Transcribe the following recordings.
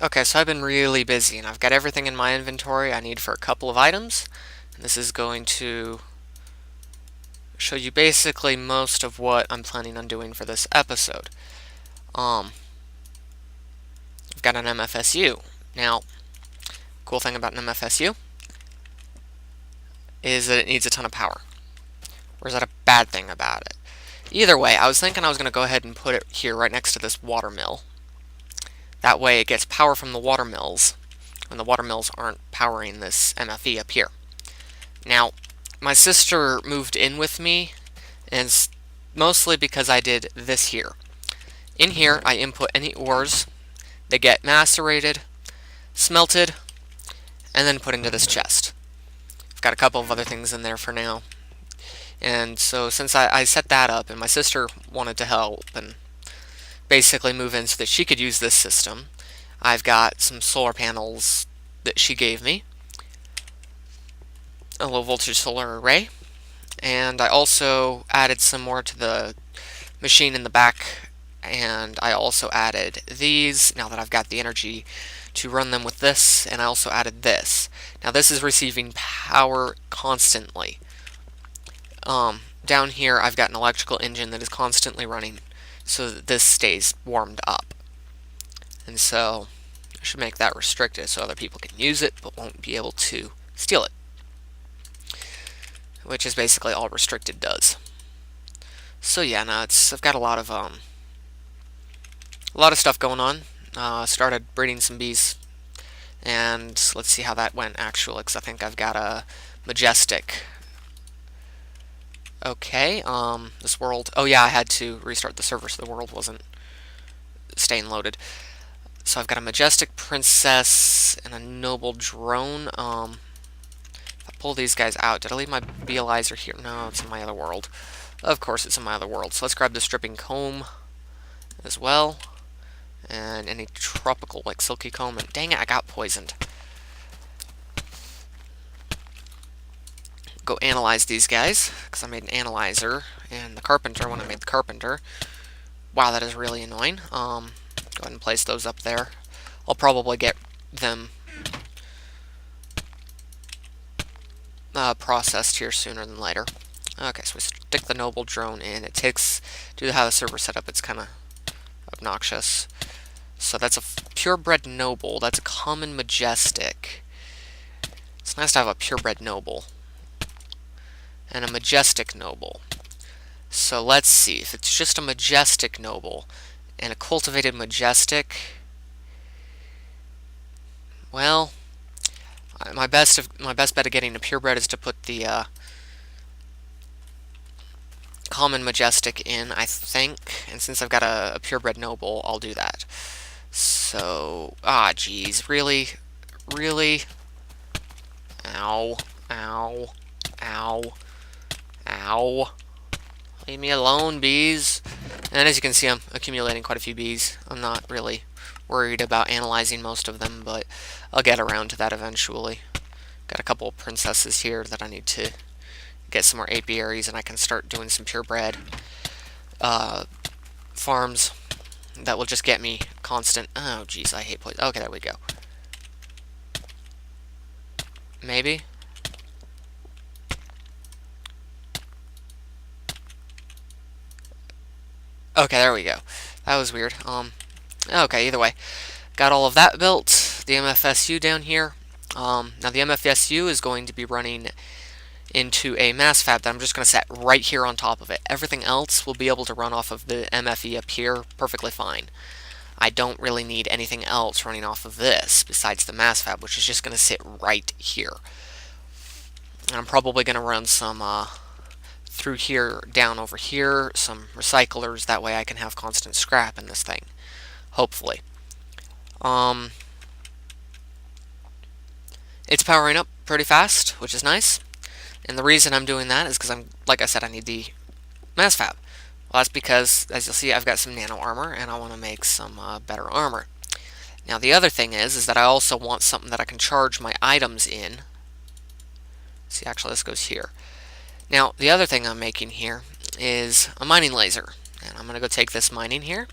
Okay, so I've been really busy and I've got everything in my inventory I need for a couple of items. And this is going to show you basically most of what I'm planning on doing for this episode. Um, I've got an MFSU. Now, cool thing about an MFSU is that it needs a ton of power. Or is that a bad thing about it? Either way, I was thinking I was going to go ahead and put it here right next to this water mill. That way it gets power from the water mills when the water mills aren't powering this MFE up here. Now, my sister moved in with me, and it's mostly because I did this here. In here, I input any ores. They get macerated, smelted, and then put into this chest. I've got a couple of other things in there for now. And so since I set that up, and my sister wanted to help and basically move in so that she could use this system, I've got some solar panels that she gave me, a low voltage solar array, and I also added some more to the machine in the back, and I also added these now that I've got the energy to run them with this, and I also added this. Now this is receiving power constantly. Down here I've got an electrical engine that is constantly running so that this stays warmed up. And so I should make that restricted so other people can use it but won't be able to steal it, which is basically all restricted does. So yeah, no, I've got a lot of stuff going on. Started breeding some bees, and let's see how that went actually, because I think I've got a majestic. Okay, this world. Oh yeah, I had to restart the server so the world wasn't staying loaded. So I've got a majestic princess and a noble drone. If I pull these guys out, did I leave my beealizer here? No, it's in my other world. Of course, it's in my other world. So let's grab the stripping comb as well. And any tropical, like silky comb. And dang it, I got poisoned. Go analyze these guys, because I made an analyzer. And the carpenter, when I made the carpenter. Wow, that is really annoying. Go ahead and place those up there. I'll probably get them processed here sooner than later. Okay, so we stick the noble drone in. It takes, due to how the server's set up, it's kind of obnoxious. So that's a purebred noble. That's a common majestic. It's nice to have a purebred noble. And a majestic noble. So let's see. If it's just a majestic noble and a cultivated majestic, well, my best bet of getting a purebred is to put the common majestic in, I think. And since I've got a purebred noble, I'll do that. So, geez, really? Really? Ow. Ow. Ow. Ow. Leave me alone, bees. And as you can see, I'm accumulating quite a few bees. I'm not really worried about analyzing most of them, but I'll get around to that eventually. Got a couple of princesses here that I need to get some more apiaries, and I can start doing some purebred farms that will just get me constant. Oh, jeez, I hate poison. Okay, there we go. Maybe. Okay, there we go. That was weird. Okay, either way. Got all of that built. The MFSU down here. Now the MFSU is going to be running into a mass fab that I'm just going to set right here on top of it. Everything else will be able to run off of the MFE up here perfectly fine. I don't really need anything else running off of this besides the mass fab, which is just going to sit right here. And I'm probably going to run some through here, down over here, some recyclers. That way I can have constant scrap in this thing, hopefully. It's powering up pretty fast, which is nice. And the reason I'm doing that is because like I said, I need the mass fab. Well, that's because, as you'll see, I've got some nano armor, and I want to make some better armor. Now, the other thing is that I also want something that I can charge my items in. See, actually, this goes here. Now, the other thing I'm making here is a mining laser. And I'm going to go take this mining here.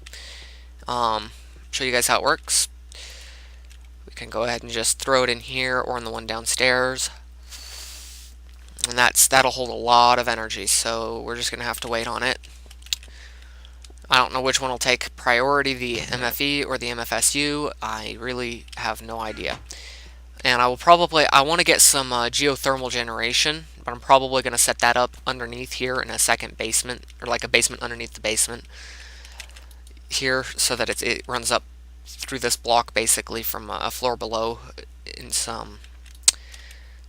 Show you guys how it works. We can go ahead and just throw it in here or in the one downstairs. And that'll hold a lot of energy, so we're just going to have to wait on it. I don't know which one will take priority, the MFE or the MFSU. I really have no idea. And I want to get some geothermal generation, but I'm probably going to set that up underneath here in a second basement, or like a basement underneath the basement here, so that it runs up through this block basically from a floor below in some.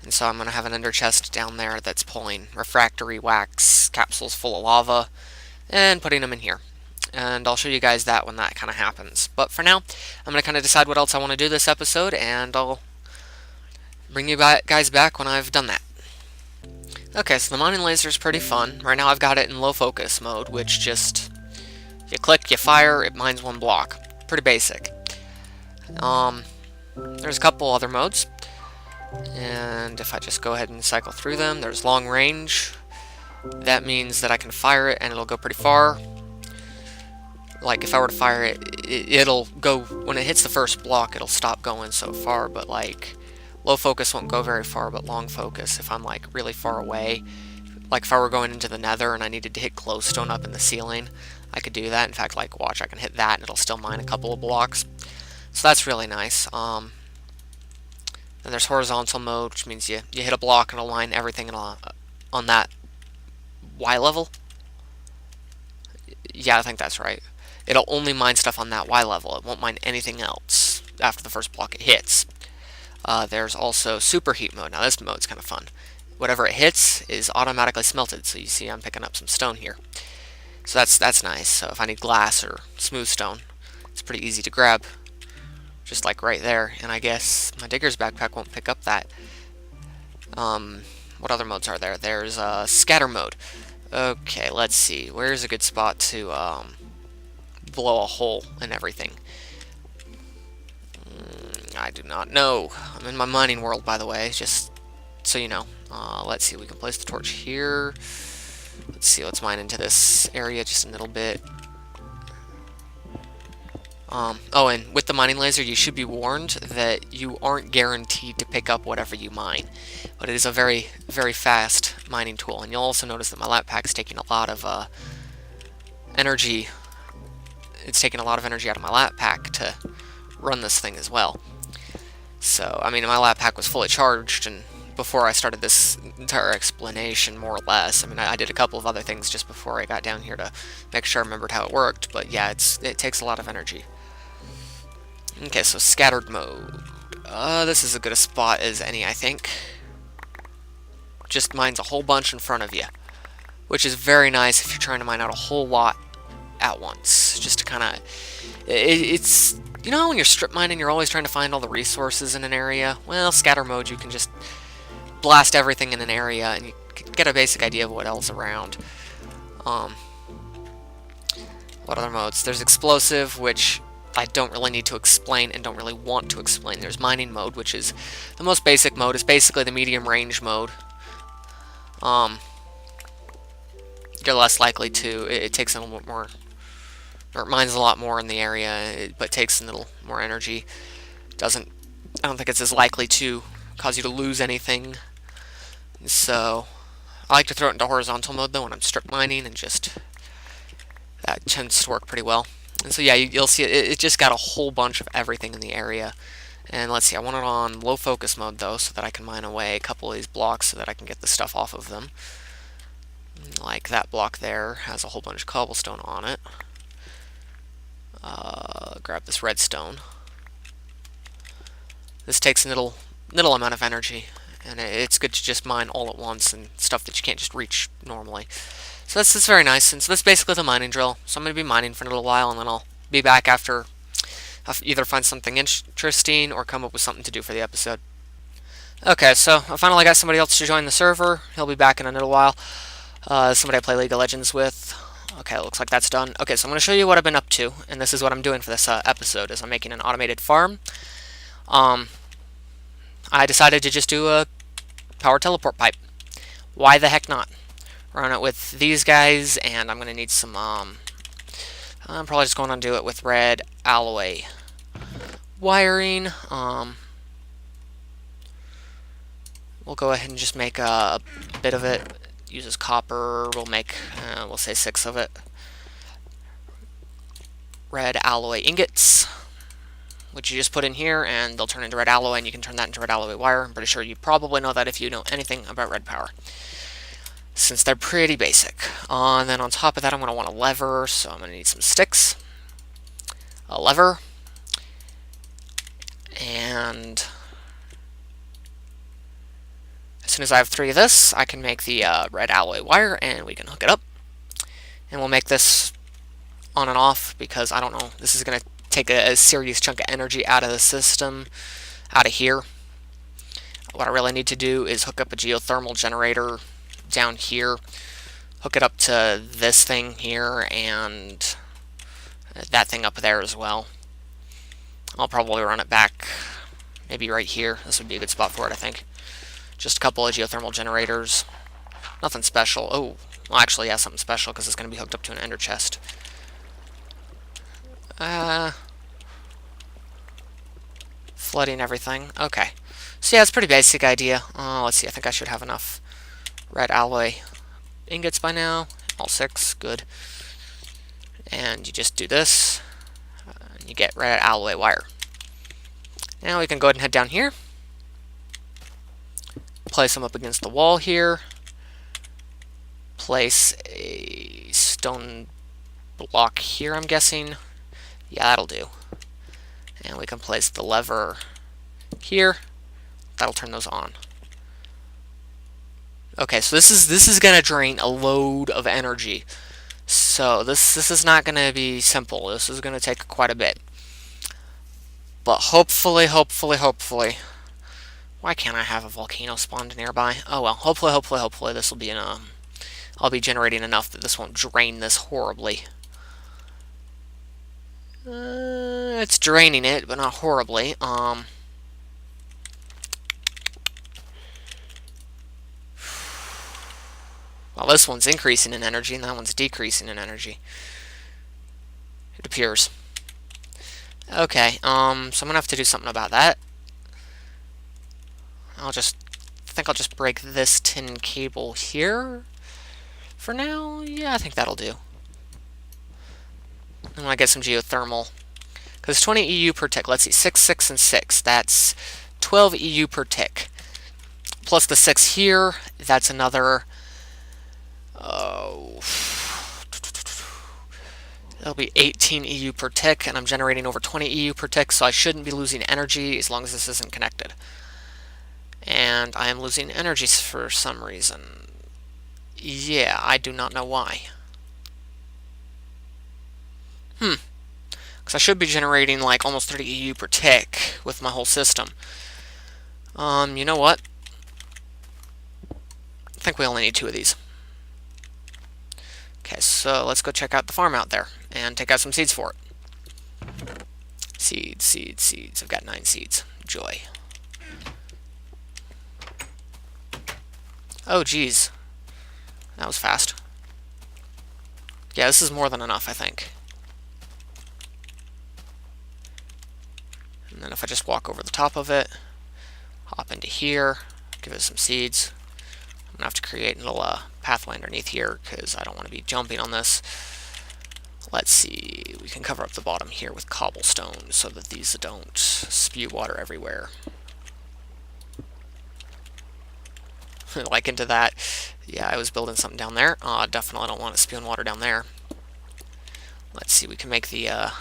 And so I'm going to have an ender chest down there that's pulling refractory wax capsules full of lava and putting them in here. And I'll show you guys that when that kind of happens. But for now, I'm going to kind of decide what else I want to do this episode, and I'll bring you guys back when I've done that. Okay, so the mining laser is pretty fun. Right now I've got it in low focus mode, which just, you click, you fire, it mines one block. Pretty basic. There's a couple other modes. And if I just go ahead and cycle through them, there's long range. That means that I can fire it and it'll go pretty far. Like if I were to fire it, it'll go, when it hits the first block, it'll stop going so far, but like low focus won't go very far, but long focus, if I'm like really far away, like if I were going into the nether and I needed to hit glowstone up in the ceiling, I could do that. In fact, like watch, I can hit that and it'll still mine a couple of blocks. So that's really nice. And there's horizontal mode, which means you hit a block and it'll line everything on that Y level. Yeah, I think that's right. It'll only mine stuff on that Y level. It won't mine anything else after the first block it hits. There's also superheat mode. Now this mode's kind of fun. Whatever it hits is automatically smelted. So you see I'm picking up some stone here. So that's nice. So if I need glass or smooth stone, it's pretty easy to grab. Just like right there. And I guess my digger's backpack won't pick up that. What other modes are there? There's scatter mode. Okay, let's see. Where's a good spot to blow a hole and everything? I do not know. I'm in my mining world, by the way, just so you know. Let's see, we can place the torch here. Let's see, let's mine into this area just a little bit. Oh, and with the mining laser, you should be warned that you aren't guaranteed to pick up whatever you mine. But it is a very, very fast mining tool. And you'll also notice that my lap pack's taking a lot of energy. It's taking a lot of energy out of my lap pack to run this thing as well. So, I mean, my lap pack was fully charged, and before I started this entire explanation, more or less. I mean, I did a couple of other things just before I got down here to make sure I remembered how it worked. But yeah, it takes a lot of energy. Okay, so scattered mode. This is as good a spot as any, I think. Just mines a whole bunch in front of you, which is very nice if you're trying to mine out a whole lot at once. Just to kind of, it's, you know, when you're strip mining, you're always trying to find all the resources in an area. Well, scatter mode, you can just blast everything in an area, and you get a basic idea of what else around. What other modes? There's explosive, which I don't really need to explain and don't really want to explain. There's mining mode, which is the most basic mode. It's basically the medium range mode. You're less likely to. It takes a little bit more, or it mines a lot more in the area, but takes a little more energy. I don't think it's as likely to cause you to lose anything. So I like to throw it into horizontal mode though when I'm strip mining, and just that tends to work pretty well. And so yeah, you'll see it just got a whole bunch of everything in the area. And let's see, I want it on low focus mode though, so that I can mine away a couple of these blocks so that I can get the stuff off of them. Like that block there has a whole bunch of cobblestone on it. Grab this redstone. This takes a little amount of energy, and it's good to just mine all at once and stuff that you can't just reach normally. So that's very nice, and so that's basically the mining drill. So I'm going to be mining for a little while, and then I'll be back after I'll either find something interesting or come up with something to do for the episode. Okay, so I finally got somebody else to join the server. He'll be back in a little while. Somebody I play League of Legends with. Okay, looks like that's done. Okay, so I'm going to show you what I've been up to, and this is what I'm doing for this episode, is I'm making an automated farm. I decided to just do a power teleport pipe. Why the heck not? Run it with these guys, and I'm going to need some, I'm probably just going to do it with red alloy, wiring. We'll go ahead and just make a bit of it. Uses copper. We'll make, we'll say 6 of it. Red alloy ingots, which you just put in here, and they'll turn into red alloy, and you can turn that into red alloy wire. I'm pretty sure you probably know that if you know anything about red power, since they're pretty basic. And then on top of that, I'm going to want a lever, so I'm going to need some sticks, a lever, and as soon as I have 3 of this, I can make the red alloy wire, and we can hook it up. And we'll make this on and off, because I don't know, this is going to take a serious chunk of energy out of the system, out of here. What I really need to do is hook up a geothermal generator down here, hook it up to this thing here, and that thing up there as well. I'll probably run it back maybe right here. This would be a good spot for it, I think. Just a couple of geothermal generators. Nothing special. Oh, well, actually, yeah, something special, because it's going to be hooked up to an ender chest. Flooding everything. Okay. So yeah, it's a pretty basic idea. Let's see, I think I should have enough red alloy ingots by now. All 6, good. And you just do this, and you get red alloy wire. Now we can go ahead and head down here. Place them up against the wall here. Place a stone block here, I'm guessing. Yeah, that'll do. And we can place the lever here. That'll turn those on. Okay, so this is gonna drain a load of energy. So this is not gonna be simple. This is gonna take quite a bit. But hopefully, why can't I have a volcano spawned nearby? Oh well, hopefully this will be I'll be generating enough that this won't drain this horribly. It's draining it, but not horribly. Well, this one's increasing in energy, and that one's decreasing in energy. It appears. Okay, so I'm gonna have to do something about that. I think I'll just break this tin cable here for now. Yeah, I think that'll do. I want to get some geothermal, because 20 EU per tick. Let's see, 6, 6, and 6. That's 12 EU per tick. Plus the 6 here, that's another... Oh... That'll be 18 EU per tick, and I'm generating over 20 EU per tick, so I shouldn't be losing energy as long as this isn't connected. And I am losing energy for some reason. Yeah, I do not know why. Because I should be generating like almost 30 EU per tick with my whole system. You know what? I think we only need 2 of these. Okay, so let's go check out the farm out there and take out some seeds for it. Seeds, seeds, seeds. I've got 9 seeds. Joy. Oh, geez. That was fast. Yeah, this is more than enough, I think. And then if I just walk over the top of it, hop into here, give it some seeds. I'm going to have to create a little pathway underneath here because I don't want to be jumping on this. Let's see, we can cover up the bottom here with cobblestone so that these don't spew water everywhere. Like into that. Yeah, I was building something down there. Definitely don't want it spewing water down there. Let's see, we can make the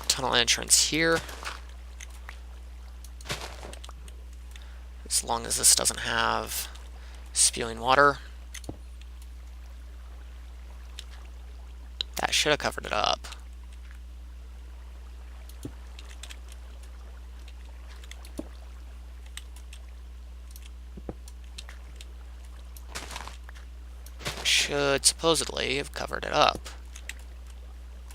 tunnel entrance here. As long as this doesn't have spewing water. That should have covered it up. Should supposedly have covered it up.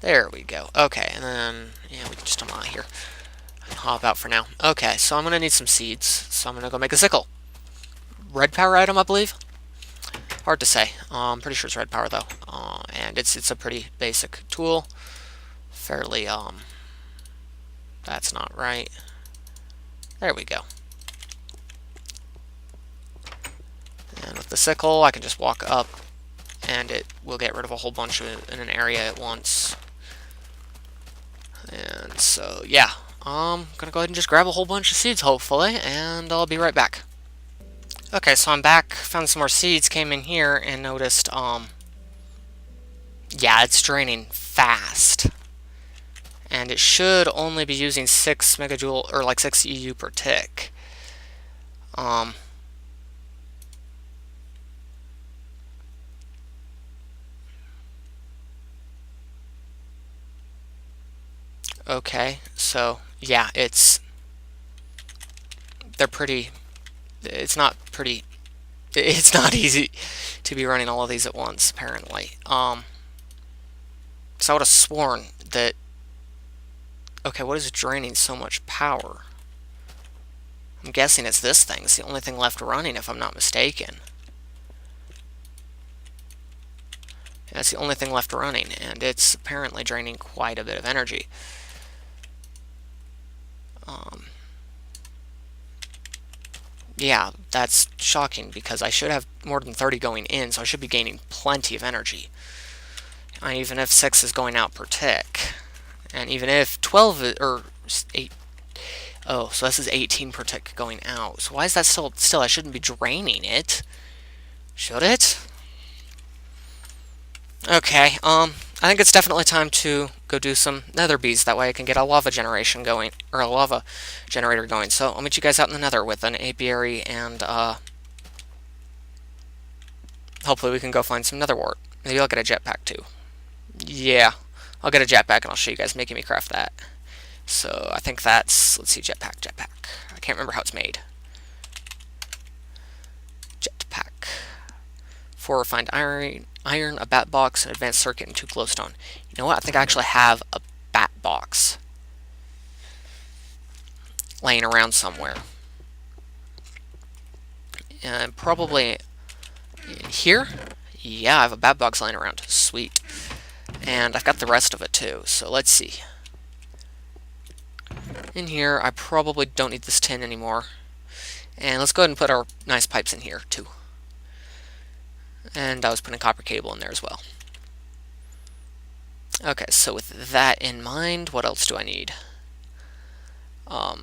There we go. Okay, and then, yeah, we can just come out here and hop out for now. Okay, so I'm going to need some seeds, so I'm going to go make a sickle. Red power item, I believe? Hard to say. I'm pretty sure it's red power, though. And it's a pretty basic tool. Fairly, That's not right. There we go. And with the sickle, I can just walk up, and it will get rid of a whole bunch in an area at once. And so, yeah. I'm gonna go ahead and just grab a whole bunch of seeds, hopefully, and I'll be right back. Okay, so I'm back, found some more seeds, came in here, and noticed, yeah, it's draining fast. And it should only be using 6 megajoule, or like 6 EU per tick. Okay, so, yeah, they're pretty, it's not easy to be running all of these at once, apparently. So I would have sworn that, okay, what is draining so much power? I'm guessing it's this thing. It's the only thing left running, if I'm not mistaken. Yeah, it's the only thing left running, and it's apparently draining quite a bit of energy. Yeah, that's shocking, because I should have more than 30 going in, so I should be gaining plenty of energy. Even if 6 is going out per tick. And even if 12 or 8... Oh, so this is 18 per tick going out. So why is that still... I shouldn't be draining it. Should it? Okay, I think it's definitely time to go do some nether bees. That way I can get a lava generation going, or a lava generator going. So I'll meet you guys out in the nether with an apiary, and hopefully we can go find some nether wart. Maybe I'll get a jetpack too. Yeah, I'll get a jetpack and I'll show you guys making me craft that. So I think that's, let's see, jetpack. I can't remember how it's made. Jetpack. 4 refined iron, a bat box, an advanced circuit, and 2 glowstone. You know what? I think I actually have a bat box laying around somewhere. And probably here? Yeah, I have a bat box laying around. Sweet. And I've got the rest of it too, so let's see. In here, I probably don't need this tin anymore. And let's go ahead and put our nice pipes in here too. And I was putting copper cable in there as well. Okay, so with that in mind, what else do I need? I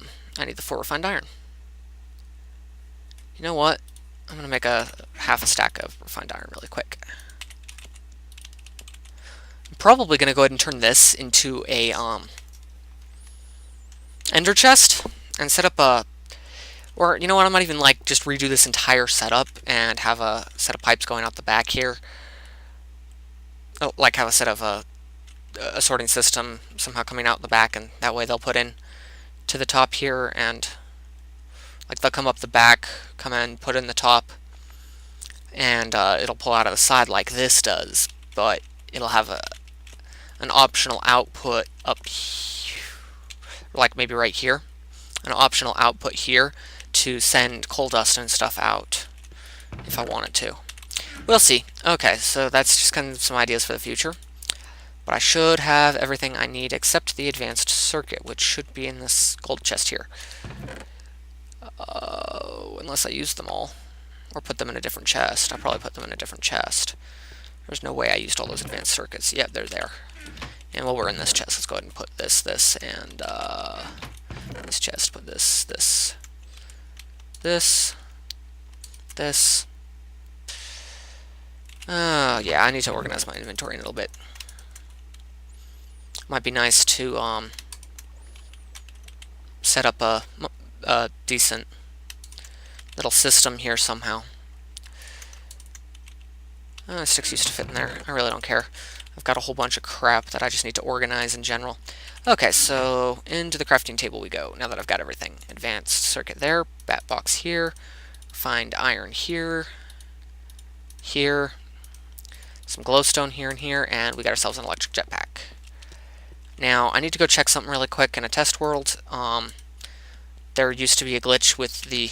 need the 4 refined iron. You know what? I'm going to make a half a stack of refined iron really quick. I'm probably going to go ahead and turn this into a ender chest and set up a... Or, you know what, I might even, like, just redo this entire setup and have a set of pipes going out the back here. Oh, like, have a set of a sorting system somehow coming out the back, and that way they'll put in to the top here, and, like, they'll come up the back, come in, put in the top, and it'll pull out of the side like this does, but it'll have an optional output up here, like maybe right here, an optional output here, to send coal dust and stuff out if I wanted to. We'll see. Okay, so that's just kind of some ideas for the future. But I should have everything I need except the advanced circuit, which should be in this gold chest here. Unless I use them all. Or put them in a different chest. I'll probably put them in a different chest. There's no way I used all those advanced circuits. Yep, they're there. And while we're in this chest, let's go ahead and put this, and this chest, put this. Yeah, I need to organize my inventory a little bit. Might be nice to set up a decent little system here somehow. 6 used to fit in there. I really don't care. I've got a whole bunch of crap that I just need to organize in general. Okay, so into the crafting table we go, now that I've got everything. Advanced circuit there, bat box here, find iron here, some glowstone here and here, and we got ourselves an electric jetpack. Now, I need to go check something really quick in a test world. There used to be a glitch with the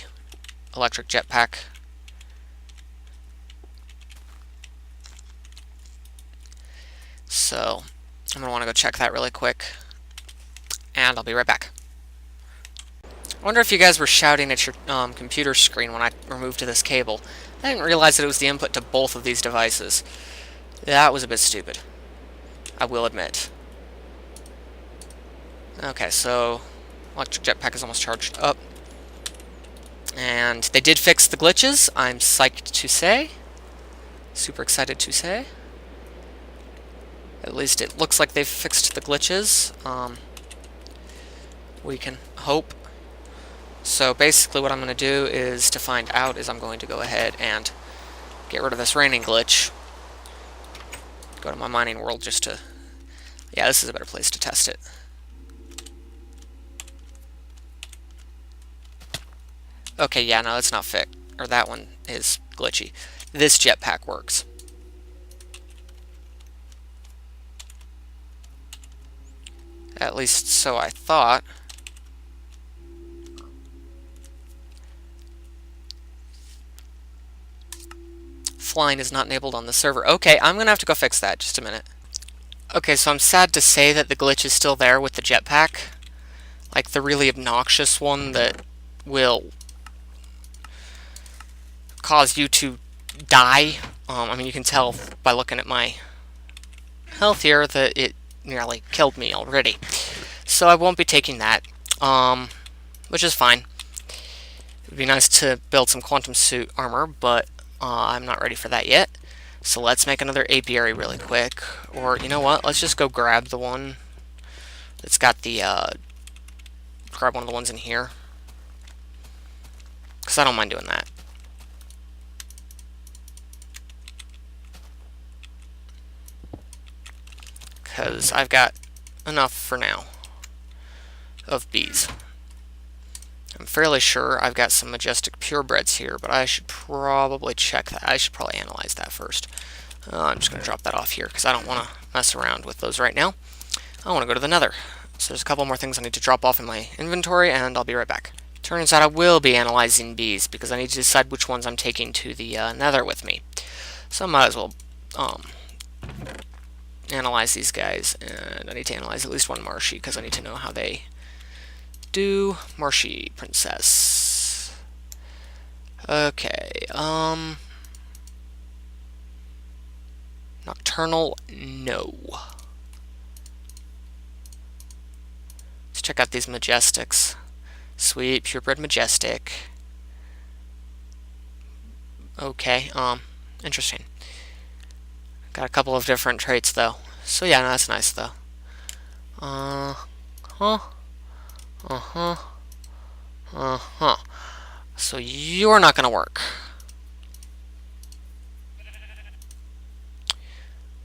electric jetpack. So, I'm going to want to go check that really quick, and I'll be right back. I wonder if you guys were shouting at your computer screen when I removed this cable. I didn't realize that it was the input to both of these devices. That was a bit stupid, I will admit. Okay, so electric jetpack is almost charged up. And they did fix the glitches, I'm psyched to say. Super excited to say. At least it looks like they've fixed the glitches. We can hope. So basically what I'm going to do is, to find out, is I'm going to go ahead and get rid of this raining glitch. Go to my mining world just to... Yeah, this is a better place to test it. Okay, yeah, no, that's not fixed. Or that one is glitchy. This jetpack works. At least so I thought. Flying is not enabled on the server. Okay, I'm gonna have to go fix that. Just a minute. Okay, so I'm sad to say that the glitch is still there with the jetpack. Like the really obnoxious one that will cause you to die. I mean, you can tell by looking at my health here that it nearly killed me already. So I won't be taking that, which is fine. It would be nice to build some quantum suit armor, but I'm not ready for that yet. So let's make another apiary really quick. Or, you know what, let's just go grab the one that's got the, grab one of the ones in here. Because I don't mind doing that. Because I've got enough for now of bees. I'm fairly sure I've got some majestic purebreds here, but I should probably check that. I should probably analyze that first. I'm just going to drop that off here because I don't want to mess around with those right now. I want to go to the nether. So there's a couple more things I need to drop off in my inventory, and I'll be right back. Turns out I will be analyzing bees because I need to decide which ones I'm taking to the nether with me. So I might as well analyze these guys, and I need to analyze at least one Marshy because I need to know how they do. Marshy princess. Okay, nocturnal, no. Let's check out these majestics. Sweet, purebred majestic. Okay, interesting. Got a couple of different traits though. So yeah, no, that's nice though. So you're not gonna work.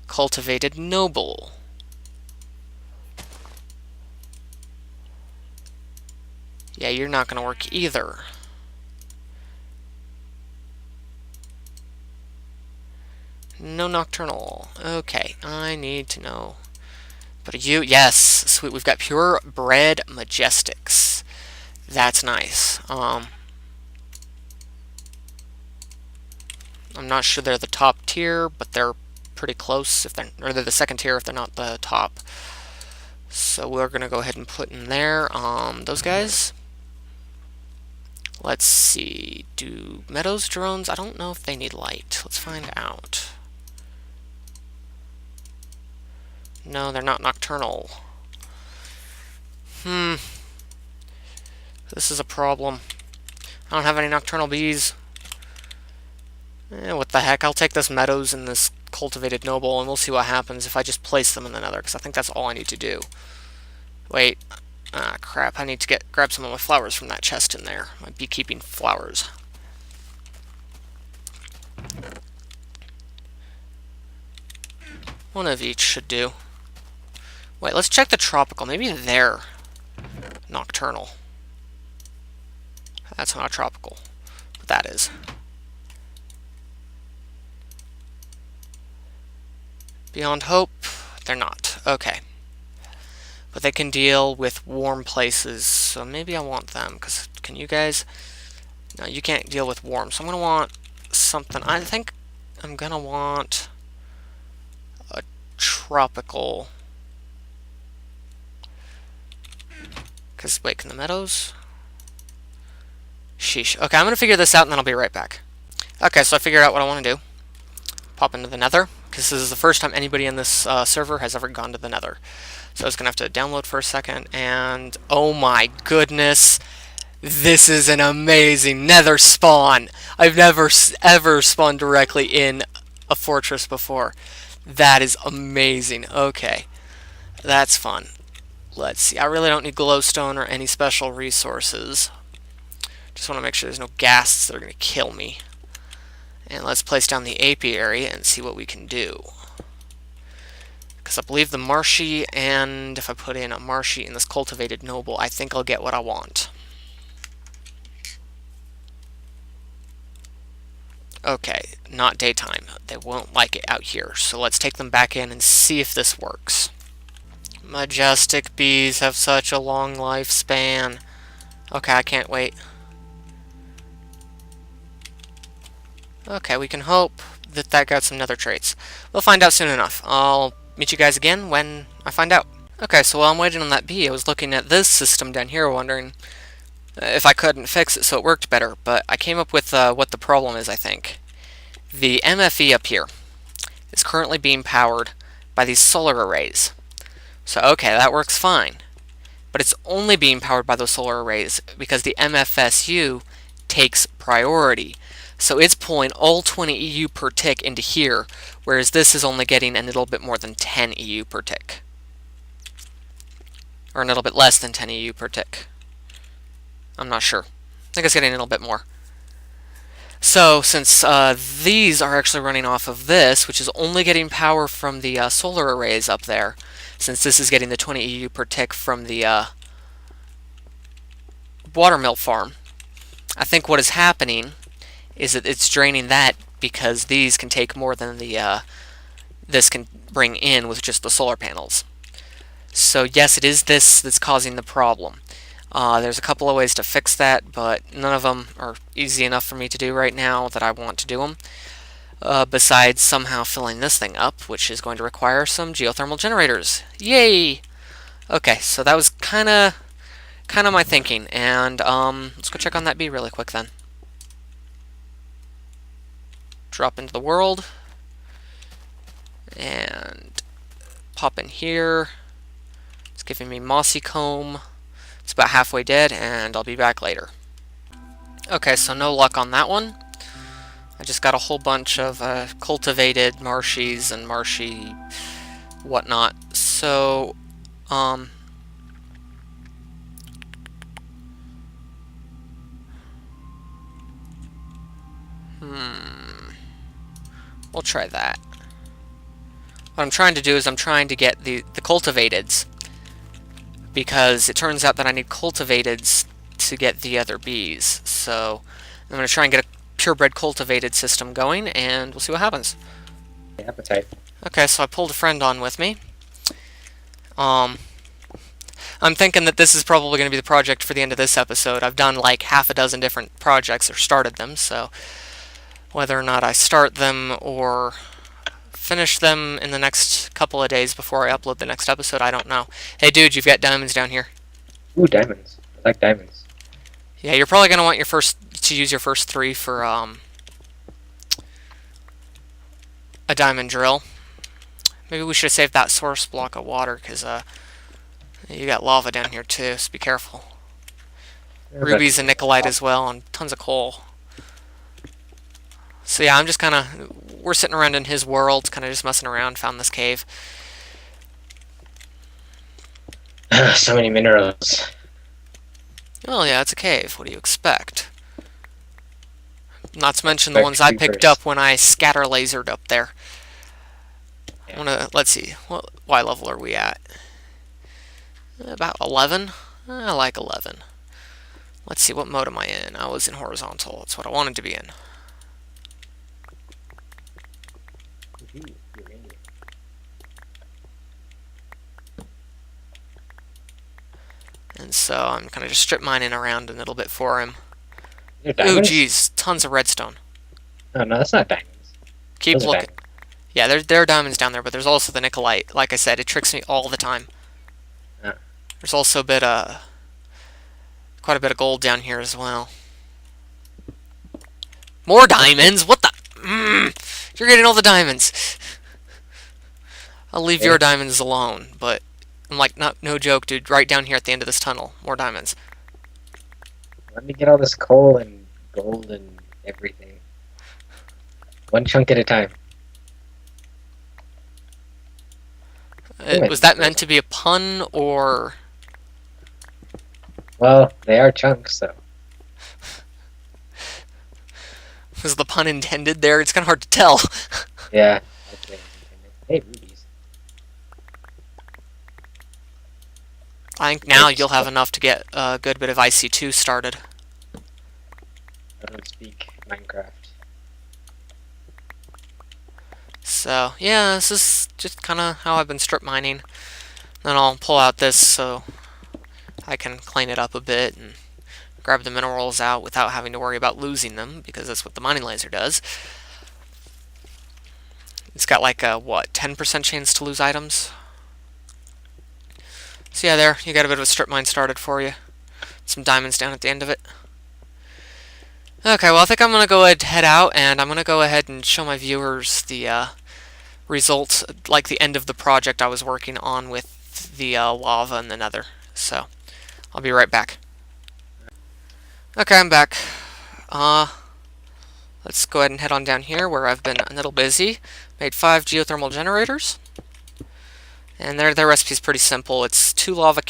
Cultivated noble. Yeah, you're not gonna work either. No nocturnal. Okay, I need to know. But you, yes, sweet. We've got purebred majestics. That's nice. I'm not sure they're the top tier, but they're pretty close. If they're the second tier if they're not the top. So we're gonna go ahead and put in there those guys. Let's see. Do Meadows drones? I don't know if they need light. Let's find out. No, they're not nocturnal. This is a problem. I don't have any nocturnal bees. What the heck? I'll take this Meadows and this cultivated noble, and we'll see what happens if I just place them in the nether, because I think that's all I need to do. Wait. Ah, crap. I need to grab some of my flowers from that chest in there. My beekeeping flowers. One of each should do. Wait, let's check the tropical. Maybe they're nocturnal. That's not tropical, but that is. Beyond hope, they're not. Okay. But they can deal with warm places, so maybe I want them, because can you guys? No, you can't deal with warm, so I'm going to want something. I think I'm going to want a tropical. Because, wait, can the meadows? Sheesh. Okay, I'm going to figure this out and then I'll be right back. Okay, so I figured out what I want to do. Pop into the nether, because this is the first time anybody in this server has ever gone to the nether. So I was going to have to download for a second, and oh my goodness, this is an amazing nether spawn. I've never ever spawned directly in a fortress before. That is amazing. Okay, that's fun. Let's see, I really don't need glowstone or any special resources. Just want to make sure there's no ghasts that are going to kill me. And let's place down the apiary and see what we can do. Because I believe the marshy, and if I put in a marshy in this cultivated noble, I think I'll get what I want. Okay, not daytime. They won't like it out here. So let's take them back in and see if this works. Majestic bees have such a long lifespan. Okay, I can't wait. Okay, we can hope that that got some nether traits. We'll find out soon enough. I'll meet you guys again when I find out. Okay, so while I'm waiting on that bee, I was looking at this system down here, wondering if I couldn't fix it so it worked better, but I came up with what the problem is, I think. The MFE up here is currently being powered by these solar arrays. So, okay, that works fine. But it's only being powered by those solar arrays because the MFSU takes priority. So it's pulling all 20 EU per tick into here, whereas this is only getting a little bit more than 10 EU per tick. Or a little bit less than 10 EU per tick. I'm not sure. I think it's getting a little bit more. So, since these are actually running off of this, which is only getting power from the solar arrays up there, since this is getting the 20 EU per tick from the watermill farm, I think what is happening is that it's draining that because these can take more than the this can bring in with just the solar panels. So yes, it is this that's causing the problem. There's a couple of ways to fix that, but none of them are easy enough for me to do right now that I want to do them. Besides somehow filling this thing up, which is going to require some geothermal generators. Yay! Okay, so that was kind of my thinking, and let's go check on that bee really quick then. Drop into the world, and pop in here. It's giving me mossy comb. It's about halfway dead, and I'll be back later. Okay, so no luck on that one. I just got a whole bunch of cultivated marshies and marshy whatnot. So, we'll try that. What I'm trying to do is I'm trying to get the cultivateds, because it turns out that I need cultivateds to get the other bees. So I'm going to try and get a purebred cultivated system going, and we'll see what happens. Appetite. Okay, so I pulled a friend on with me. I'm thinking that this is probably going to be the project for the end of this episode. I've done like half a dozen different projects or started them, so whether or not I start them or finish them in the next couple of days before I upload the next episode, I don't know. Hey dude, you've got diamonds down here. Ooh, diamonds. I like diamonds. Yeah, you're probably going to want to use your first 3 for a diamond drill. Maybe we should have saved that source block of water, because you got lava down here too, so be careful. Yeah, Rubies and nickelite as well, and tons of coal. So yeah, I'm just kind of, we're sitting around in his world, kind of just messing around, found this cave. so many minerals. Well, yeah, it's a cave. What do you expect? Not to mention the ones I picked up when I scatter lasered up there. Yeah. Let's see, what Y level are we at? About 11? I like 11. Let's see, what mode am I in? I was in horizontal. That's what I wanted to be in. And so I'm kind of just strip mining around a little bit for him. Ooh, geez, tons of redstone. Oh, no, that's not diamonds. Keep Those are looking. diamonds. Yeah, there are diamonds down there, but there's also the nickelite. Like I said, it tricks me all the time. Yeah. There's also quite a bit of gold down here as well. More diamonds? What the? You're getting all the diamonds. I'll leave your Okay. diamonds alone, but I'm like, no joke, dude. Right down here at the end of this tunnel, more diamonds. Let me get all this coal and gold and everything. One chunk at a time. Was that meant to be a pun, or Well, they are chunks, so. was the pun intended there? It's kind of hard to tell. Yeah. That's what it was intended. Hey, rubies. I think now you'll have enough to get a good bit of IC2 started. I don't speak Minecraft. So, yeah, this is just kind of how I've been strip mining. Then I'll pull out this so I can clean it up a bit and grab the minerals out without having to worry about losing them, because that's what the mining laser does. It's got like a, what, 10% chance to lose items? So yeah, there, you got a bit of a strip mine started for you. Some diamonds down at the end of it. Okay, well I think I'm going to go ahead and head out, and I'm going to go ahead and show my viewers the results, like the end of the project I was working on with the lava and the nether. So, I'll be right back. Okay, I'm back. Let's go ahead and head on down here where I've been a little busy. Made 5 geothermal generators. And their recipe's pretty simple. It's 2 lava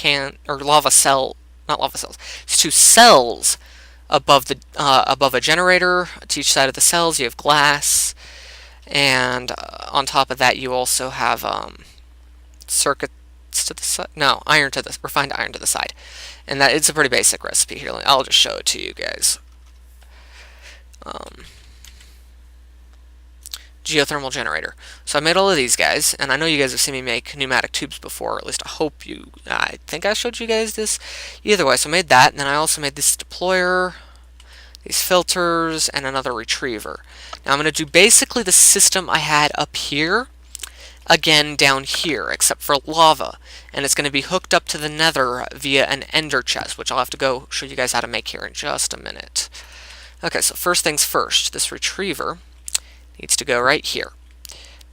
cell, not lava cells. It's 2 cells above a generator. To each side of the cells, you have glass, and on top of that, you also have circuits to the side. No, refined iron to the side. And that it's a pretty basic recipe here. I'll just show it to you guys. Geothermal generator. So I made all of these guys, and I know you guys have seen me make pneumatic tubes before, or at least I think I showed you guys this. Either way, so I made that, and then I also made this deployer, these filters, and another retriever. Now I'm going to do basically the system I had up here, again down here, except for lava. And it's going to be hooked up to the nether via an ender chest, which I'll have to go show you guys how to make here in just a minute. Okay, so first things first, this retriever needs to go right here.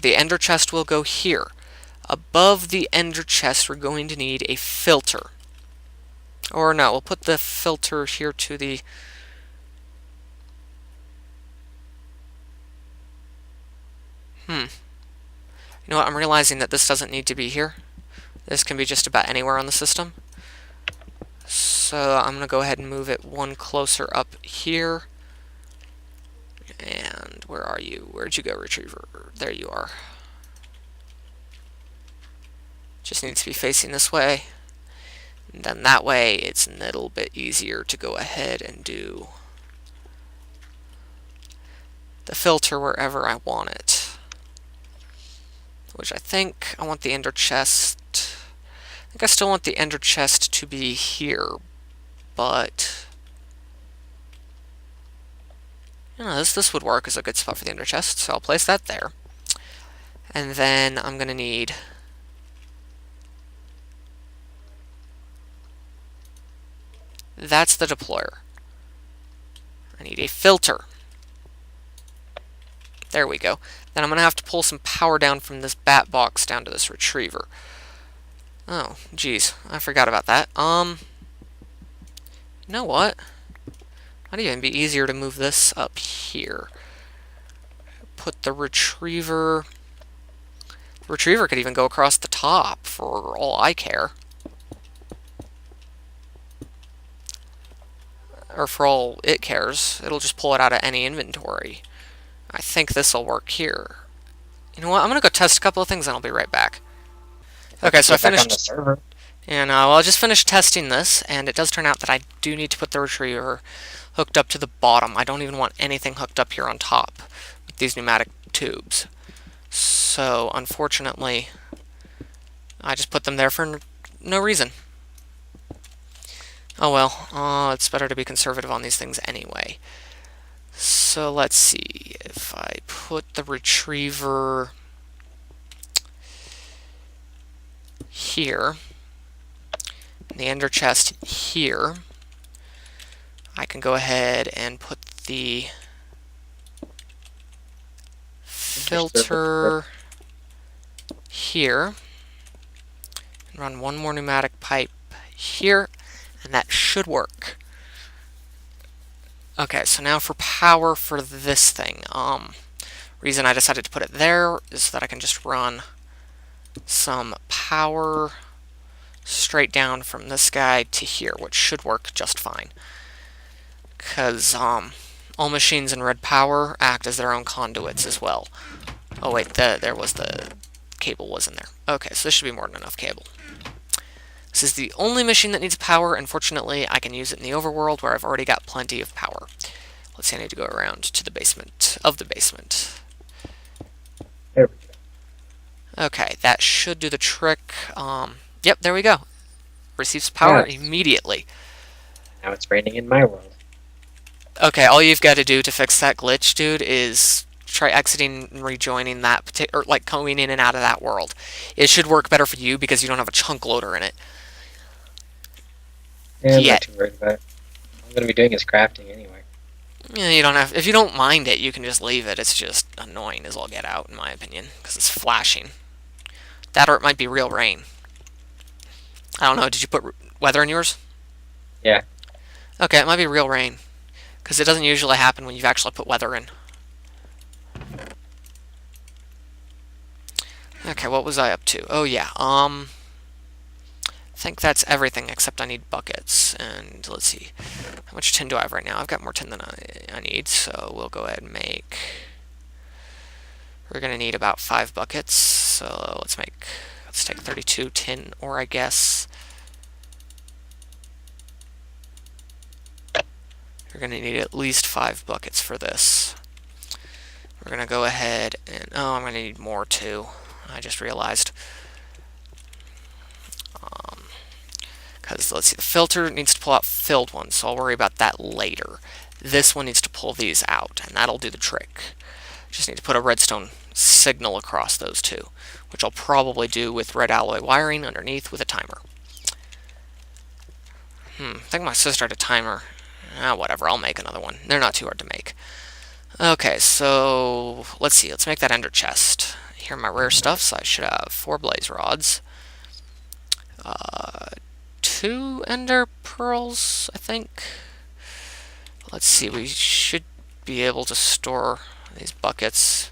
The ender chest will go here. Above the ender chest, we're going to need a filter. Or no, we'll put the filter here to the... You know what, I'm realizing that this doesn't need to be here. This can be just about anywhere on the system. So I'm going to go ahead and move it one closer up here. And where are you? Where'd you go, retriever? There you are. Just needs to be facing this way. And then that way it's a little bit easier to go ahead and do the filter wherever I want it. Which I think I want the ender chest. I think I still want the ender chest to be here, but you know, this would work as a good spot for the ender chest, so I'll place that there. And then I'm going to need that's the deployer. I need a filter. There we go. Then I'm going to have to pull some power down from this bat box down to this retriever. Oh, geez, I forgot about that. You know what? Might even be easier to move this up here. Put the retriever... The retriever could even go across the top, for all I care. Or for all it cares. It'll just pull it out of any inventory. I think this will work here. You know what? I'm going to go test a couple of things and I'll be right back. Okay, so I finished... On the server. And well, I just finished testing this, and it does turn out that I do need to put the retriever hooked up to the bottom. I don't even want anything hooked up here on top with these pneumatic tubes. So, unfortunately, I just put them there for no reason. Oh well, it's better to be conservative on these things anyway. So let's see, if I put the retriever here, the ender chest here, I can go ahead and put the filter here. And run one more pneumatic pipe here, and that should work. Okay, so now for power for this thing. Reason I decided to put it there is so that I can just run some power straight down from this guy to here, which should work just fine. Because all machines in red power act as their own conduits as well. Oh wait, there was the cable was in there. Okay, so this should be more than enough cable. This is the only machine that needs power, and fortunately I can use it in the overworld where I've already got plenty of power. Let's see, I need to go around to the basement of the basement. There we go. Okay, that should do the trick. Yep, there we go. Receives power immediately. Now it's raining in my world. Okay, all you've got to do to fix that glitch, dude, is try exiting and rejoining that particular, or like going in and out of that world. It should work better for you because you don't have a chunk loader in it. Yeah, I'm not too worried about it. All I'm going to be doing is crafting anyway. Yeah, you don't have. If you don't mind it, you can just leave it. It's just annoying as all get out, in my opinion, because it's flashing. That or it might be real rain. I don't know. Did you put weather in yours? Yeah. Okay, it might be real rain, because it doesn't usually happen when you've actually put weather in. Okay, what was I up to? Oh yeah, I think that's everything except I need buckets. And let's see, how much tin do I have right now? I've got more tin than I need, so we'll go ahead and make. We're gonna need about 5 buckets. So let's take 32 tin ore, I guess. We're gonna need at least 5 buckets for this. We're gonna go ahead and I'm gonna need more too. I just realized. Because let's see, the filter needs to pull out filled ones, so I'll worry about that later. This one needs to pull these out, and that'll do the trick. Just need to put a redstone signal across those two, which I'll probably do with red alloy wiring underneath with a timer. I think my sister had a timer. Whatever, I'll make another one. They're not too hard to make. Okay, so let's see, let's make that ender chest. Here are my rare stuff, so I should have 4 blaze rods. 2 ender pearls, I think. Let's see, we should be able to store these buckets.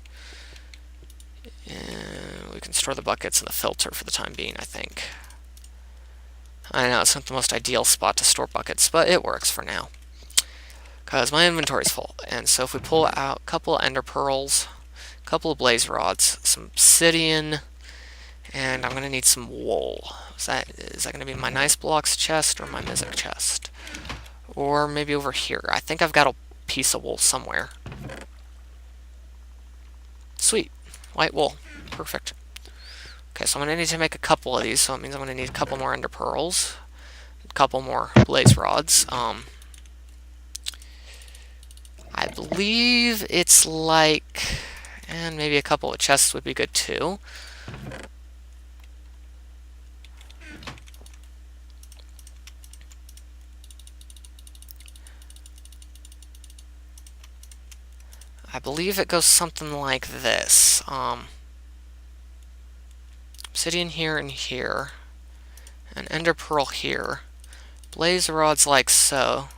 And we can store the buckets in the filter for the time being, I think. I know, it's not the most ideal spot to store buckets, but it works for now. Because my inventory's full. And so if we pull out a couple of ender pearls, a couple of blaze rods, some obsidian, and I'm going to need some wool. Is that going to be my nice blocks chest or my Mizik chest? Or maybe over here. I think I've got a piece of wool somewhere. Sweet. White wool. Perfect. Okay, so I'm going to need to make a couple of these, so it means I'm going to need a couple more ender pearls, a couple more blaze rods. I believe it's like, and maybe a couple of chests would be good too. I believe it goes something like this. Obsidian here and here, an ender pearl here, blaze rods like so,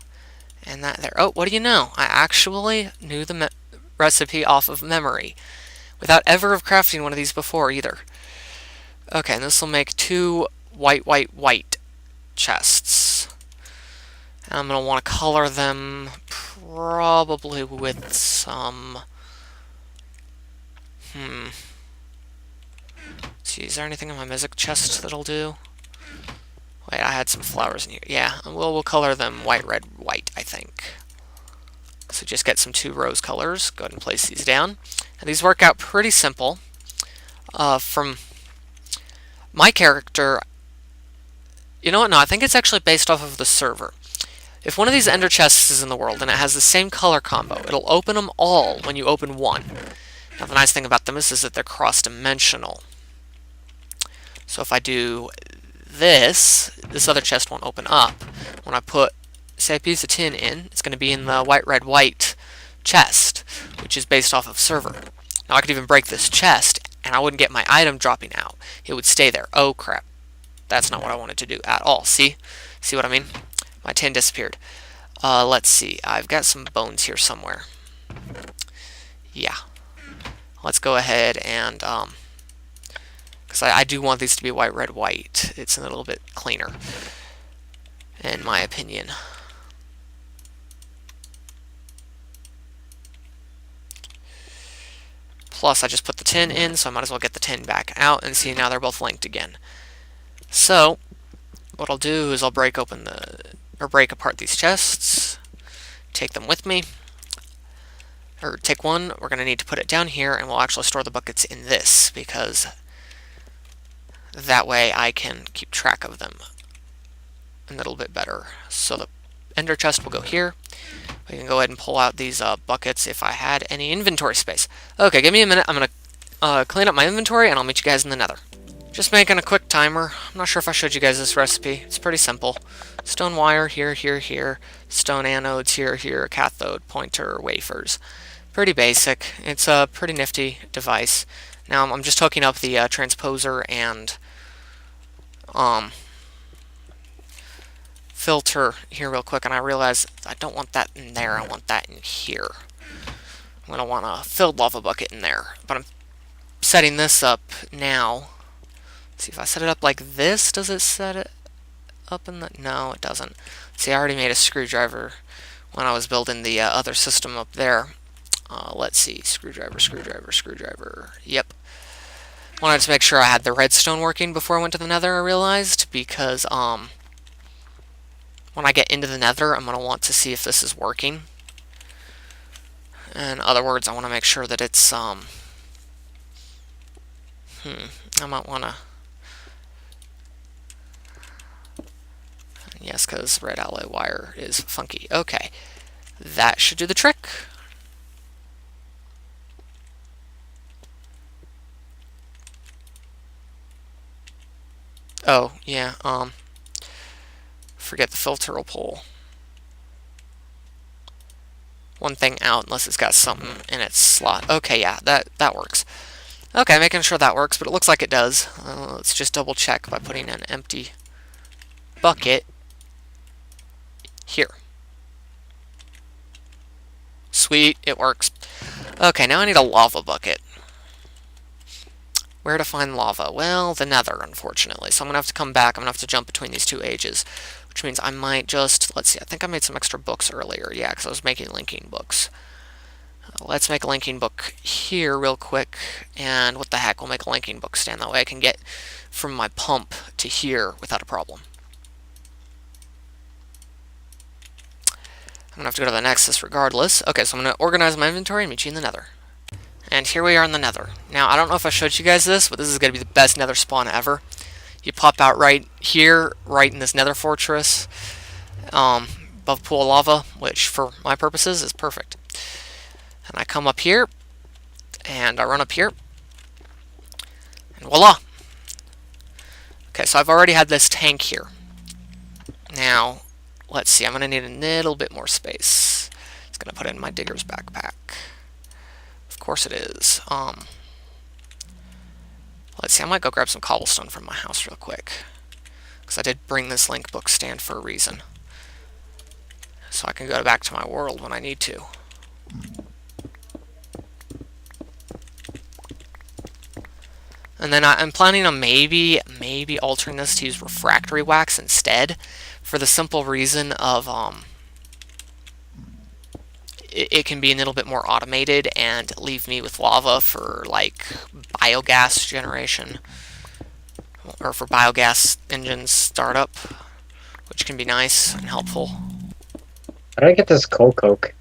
and that there. Oh, what do you know? I actually knew the recipe off of memory, without ever have crafting one of these before either. Okay, and this will make 2 white chests. And I'm going to want to color them probably with some... See, is there anything in my Mizik chest that'll do? Wait, I had some flowers in here. Yeah, we'll color them white, red, white, I think. So just get some 2 rose colors. Go ahead and place these down. And these work out pretty simple. From my character... You know what? No, I think it's actually based off of the server. If one of these ender chests is in the world and it has the same color combo, it'll open them all when you open one. Now the nice thing about them is that they're cross-dimensional. So if I do this other chest won't open up. When I put, say, a piece of tin in, it's going to be in the white, red, white chest, which is based off of server. Now I could even break this chest, and I wouldn't get my item dropping out. It would stay there. Oh crap. That's not what I wanted to do at all. See? See what I mean? My tin disappeared. Let's see. I've got some bones here somewhere. Yeah. Let's go ahead and, because I do want these to be white, red, white. It's a little bit cleaner, in my opinion. Plus, I just put the tin in, so I might as well get the tin back out, and see, now they're both linked again. So, what I'll do is I'll break apart these chests, take them with me, or take one. We're going to need to put it down here, and we'll actually store the buckets in this, because that way I can keep track of them a little bit better. So the ender chest will go here. We can go ahead and pull out these buckets if I had any inventory space. Okay, give me a minute. I'm going to clean up my inventory, and I'll meet you guys in the nether. Just making a quick timer. I'm not sure if I showed you guys this recipe. It's pretty simple. Stone wire here, here, here. Stone anodes here, here. Cathode, pointer, wafers. Pretty basic. It's a pretty nifty device. Now I'm just hooking up the transposer and filter here real quick, and I realize I don't want that in there. I want that in here. I'm going to want a filled lava bucket in there. But I'm setting this up now. See, if I set it up like this, does it set it up in the... No, it doesn't. See, I already made a screwdriver when I was building the other system up there. Let's see. Screwdriver, screwdriver, screwdriver. Yep. Wanted to make sure I had the redstone working before I went to the nether, I realized, because when I get into the nether, I'm going to want to see if this is working. In other words, I want to make sure that it's, I might want to... Yes, because red alloy wire is funky. Okay. That should do the trick. Oh, yeah, forget the filter will pull one thing out unless it's got something in its slot. Okay, yeah, that works. Okay, making sure that works, but it looks like it does. Let's just double check by putting an empty bucket here. Sweet, it works. Okay, now I need a lava bucket. Where to find lava? Well, the nether, unfortunately. So I'm going to have to come back. I'm going to have to jump between these two ages, which means I might just... Let's see, I think I made some extra books earlier. Yeah, because I was making linking books. Let's make a linking book here real quick. And what the heck, we'll make a linking book stand. That way I can get from my pump to here without a problem. I'm going to have to go to the Nexus regardless. Okay, so I'm going to organize my inventory and meet you in the nether. And here we are in the nether. Now, I don't know if I showed you guys this, but this is going to be the best nether spawn ever. You pop out right here, right in this nether fortress, above a pool of lava, which, for my purposes, is perfect. And I come up here, and I run up here, and voila! Okay, so I've already had this tank here. Now, let's see, I'm going to need a little bit more space. It's going to put it in my digger's backpack. Of course it is. Let's see, I might go grab some cobblestone from my house real quick. Because I did bring this link book stand for a reason. So I can go back to my world when I need to. And then I'm planning on maybe altering this to use refractory wax instead. For the simple reason of, it can be a little bit more automated and leave me with lava for like biogas generation or for biogas engines startup, which can be nice and helpful. How do I get this coal coke?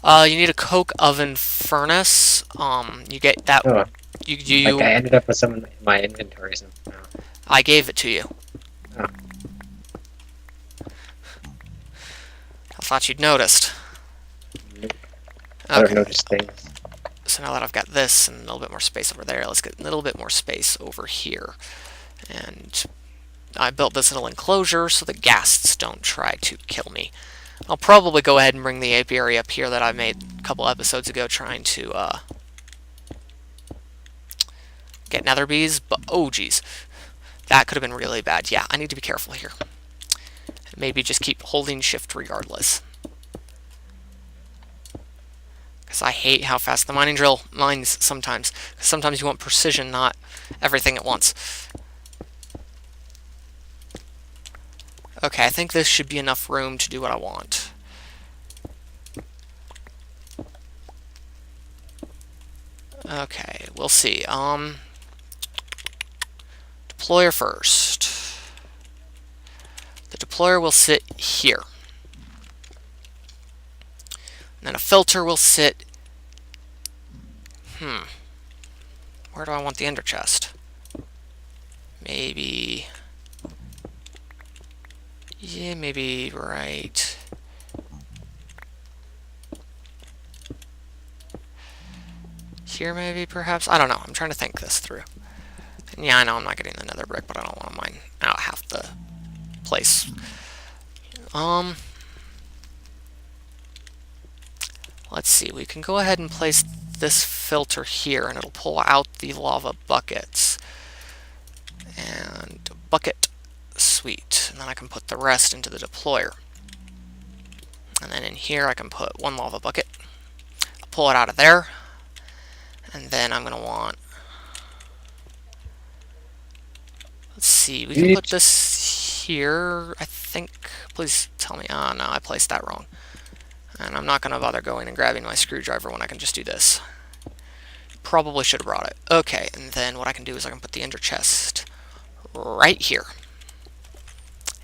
You need a coke oven furnace. You get that. Oh, You like I ended up with some in my inventory somehow. I gave it to you. Oh. I thought you'd noticed. Nope. I Okay. don't notice things. So now that I've got this and a little bit more space over there, let's get a little bit more space over here. And I built this little enclosure so the ghasts don't try to kill me. I'll probably go ahead and bring the apiary up here that I made a couple episodes ago trying to get nether bees, but oh geez. That could have been really bad. Yeah, I need to be careful here. Maybe just keep holding shift regardless. Because I hate how fast the mining drill mines sometimes. Sometimes you want precision, not everything at once. Okay, I think this should be enough room to do what I want. Okay, we'll see. Deployer first. The deployer will sit here. And then a filter will sit... Where do I want the ender chest? Maybe... Yeah, maybe right... Here, maybe, perhaps? I don't know. I'm trying to think this through. And yeah, I know I'm not getting the nether brick, but I don't want to mine out half the place. Let's see. We can go ahead and place this filter here, and it'll pull out the lava buckets. And a bucket. Sweet. And then I can put the rest into the deployer. And then in here, I can put one lava bucket. I'll pull it out of there. And then I'm going to want... Let's see, we can put this here, I think. Please tell me. Oh, no, I placed that wrong. And I'm not going to bother going and grabbing my screwdriver when I can just do this. Probably should have brought it. Okay, and then what I can do is I can put the ender chest right here.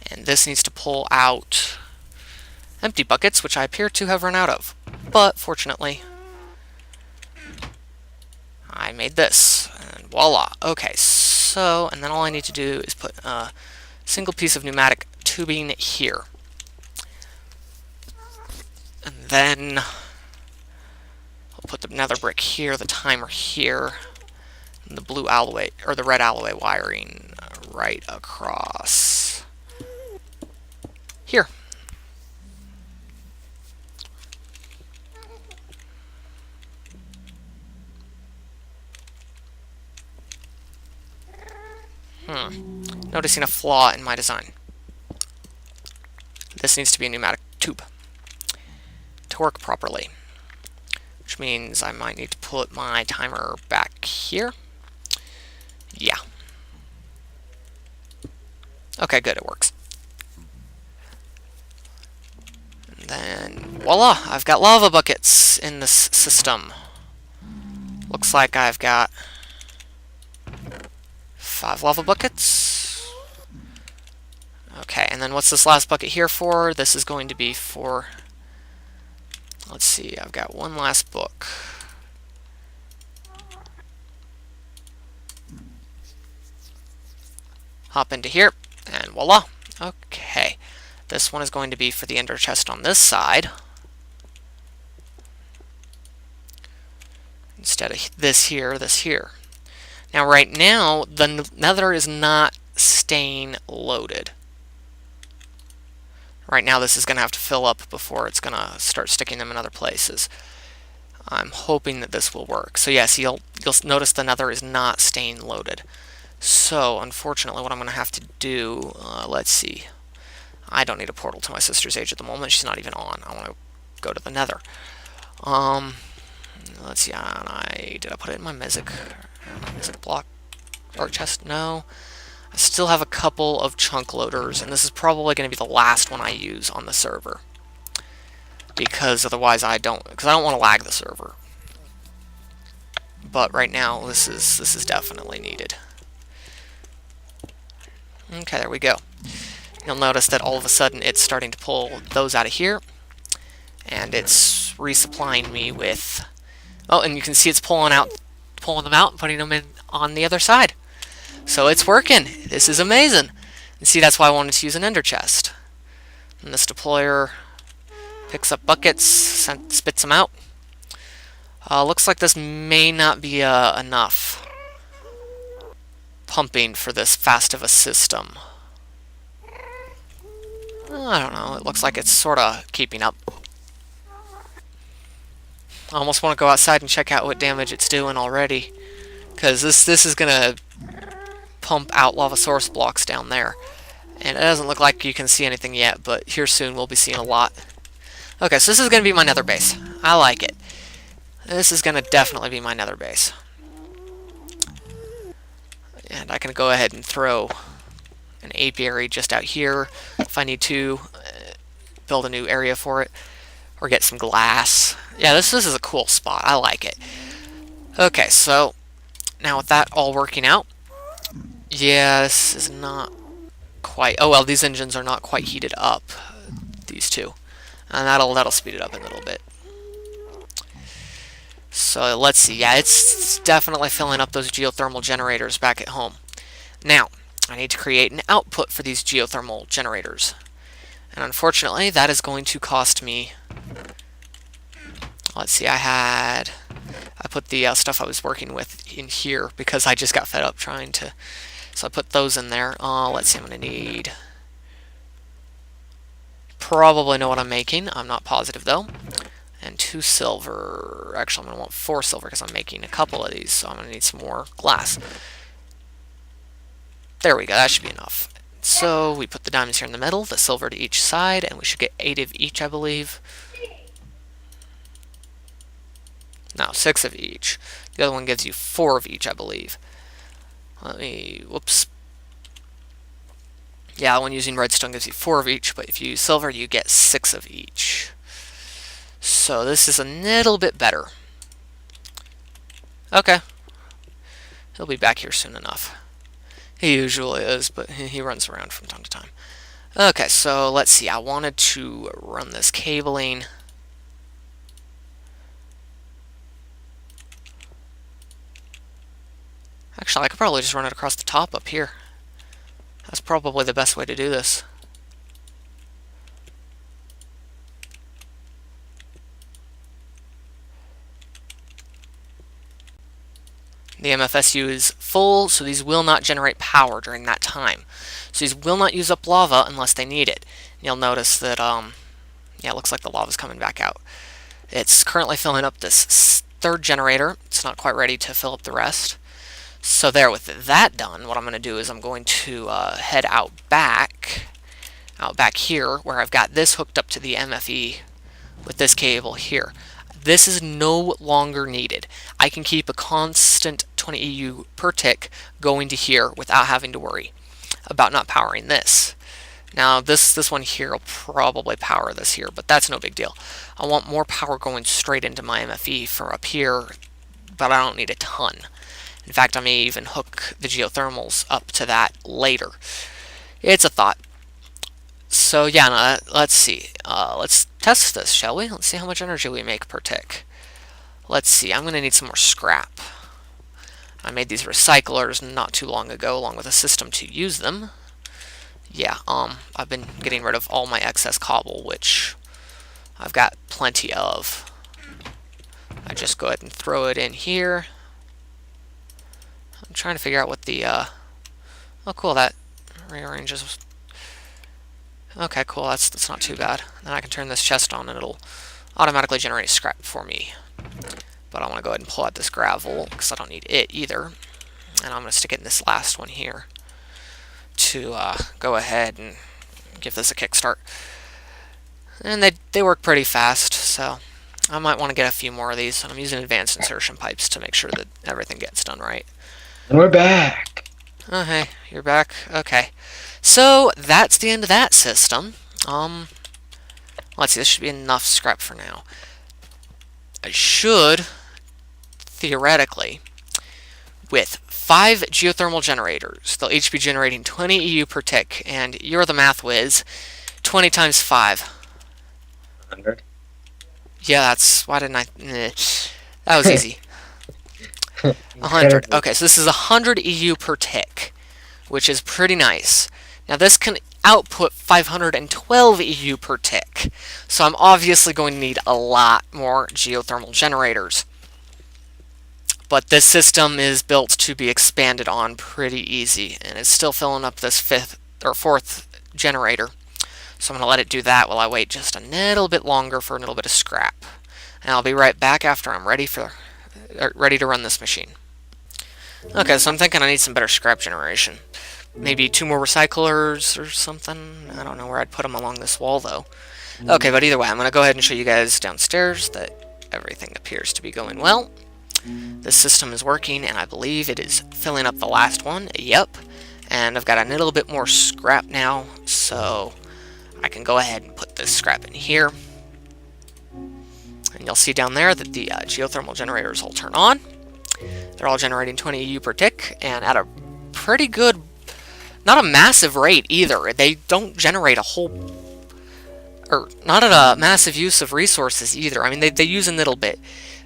And this needs to pull out empty buckets, which I appear to have run out of. But, fortunately... I made this, and voila. Okay, so, and then all I need to do is put a single piece of pneumatic tubing here. And then I'll put the nether brick here, the timer here, and the blue alloy, or the red alloy wiring right across here. Noticing a flaw in my design. This needs to be a pneumatic tube to work properly. Which means I might need to put my timer back here. Yeah. Okay, good, it works. And then, voila! I've got lava buckets in this system. Looks like I've got 5 lava buckets. Okay, and then what's this last bucket here for? This is going to be for... Let's see, I've got one last book. Hop into here, and voila. Okay, this one is going to be for the ender chest on this side. Instead of this here, this here. Now, right now, the nether is not staying loaded. Right now, this is going to have to fill up before it's going to start sticking them in other places. I'm hoping that this will work. So yes, you'll notice the nether is not staying loaded. So, unfortunately, what I'm going to have to do, let's see. I don't need a portal to my sister's age at the moment. She's not even on. I want to go to the nether. Let's see. Did I put it in my Mesic block or chest? No. I still have a couple of chunk loaders, and this is probably going to be the last one I use on the server. Because otherwise I don't want to lag the server. But right now this is definitely needed. Okay, there we go. You'll notice that all of a sudden it's starting to pull those out of here, and it's resupplying me with... Oh, and you can see it's pulling them out and putting them in on the other side. So it's working. This is amazing. And see, that's why I wanted to use an ender chest. And this deployer picks up buckets, spits them out. Looks like this may not be enough pumping for this fast of a system. I don't know. It looks like it's sort of keeping up. I almost want to go outside and check out what damage it's doing already. because this is gonna pump out lava source blocks down there. And it doesn't look like you can see anything yet, but here soon we'll be seeing a lot. Okay, so this is going to be my nether base. I like it. This is going to definitely be my nether base. And I can go ahead and throw an apiary just out here if I need to build a new area for it. Or get some glass. Yeah, this is a cool spot. I like it. Okay, so now with that all working out, yeah, this is not quite... Oh, well, these engines are not quite heated up. These two. And that'll speed it up a little bit. So let's see. Yeah, it's definitely filling up those geothermal generators back at home. Now, I need to create an output for these geothermal generators. And unfortunately, that is going to cost me... Let's see, I put the stuff I was working with in here because I just got fed up trying to... So I put those in there. Let's see, I'm going to need... Probably know what I'm making. I'm not positive, though. And 2 silver. Actually, I'm going to want 4 silver because I'm making a couple of these, so I'm going to need some more glass. There we go, that should be enough. So we put the diamonds here in the middle, the silver to each side, and we should get 8 of each, I believe. No, 6 of each. The other one gives you 4 of each, I believe. Whoops. Yeah, when using redstone gives you 4 of each, but if you use silver, you get 6 of each. So this is a little bit better. Okay. He'll be back here soon enough. He usually is, but he runs around from time to time. Okay, so let's see. I wanted to run this cabling. Actually, I could probably just run it across the top up here. That's probably the best way to do this. The MFSU is full, so these will not generate power during that time. So these will not use up lava unless they need it. And you'll notice that, yeah, it looks like the lava's coming back out. It's currently filling up this 3rd generator. It's not quite ready to fill up the rest. So there, with that done, what I'm going to do is I'm going to head out back here, where I've got this hooked up to the MFE with this cable here. This is no longer needed. I can keep a constant 20 EU per tick going to here without having to worry about not powering this. Now this one here will probably power this here, but that's no big deal. I want more power going straight into my MFE from up here, but I don't need a ton. In fact, I may even hook the geothermals up to that later. It's a thought. So yeah, let's see. Let's test this, shall we? Let's see how much energy we make per tick. Let's see. I'm going to need some more scrap. I made these recyclers not too long ago, along with a system to use them. Yeah, I've been getting rid of all my excess cobble, which I've got plenty of. I just go ahead and throw it in here. I'm trying to figure out what the, oh cool, that rearranges. Okay, cool, that's not too bad. Then I can turn this chest on and it'll automatically generate scrap for me. But I want to go ahead and pull out this gravel, because I don't need it either. And I'm going to stick it in this last one here to go ahead and give this a kickstart. And they work pretty fast, so I might want to get a few more of these. And I'm using advanced insertion pipes to make sure that everything gets done right. And we're back! Oh, hey, you're back? Okay. So, that's the end of that system. Let's see, this should be enough scrap for now. I should, theoretically, with 5 geothermal generators, they'll each be generating 20 EU per tick, and you're the math whiz, 20 times 5. 100? Yeah, that's, why didn't I, that was easy. 100. Okay, so this is 100 EU per tick, which is pretty nice. Now this can output 512 EU per tick, so I'm obviously going to need a lot more geothermal generators. But this system is built to be expanded on pretty easy, and it's still filling up this 5th or 4th generator. So I'm going to let it do that while I wait just a little bit longer for a little bit of scrap. And I'll be right back after I'm ready to run this machine. Okay, so I'm thinking I need some better scrap generation. Maybe 2 more recyclers or something. I don't know where I'd put them along this wall, though. Okay, but either way, I'm going to go ahead and show you guys downstairs that everything appears to be going well. The system is working, and I believe it is filling up the last one. Yep. And I've got a little bit more scrap now, so I can go ahead and put this scrap in here. And you'll see down there that the geothermal generators will turn on. They're all generating 20 EU per tick, and at a pretty good, not a massive rate either. They don't generate a whole, or not at a massive use of resources either. I mean, they use a little bit,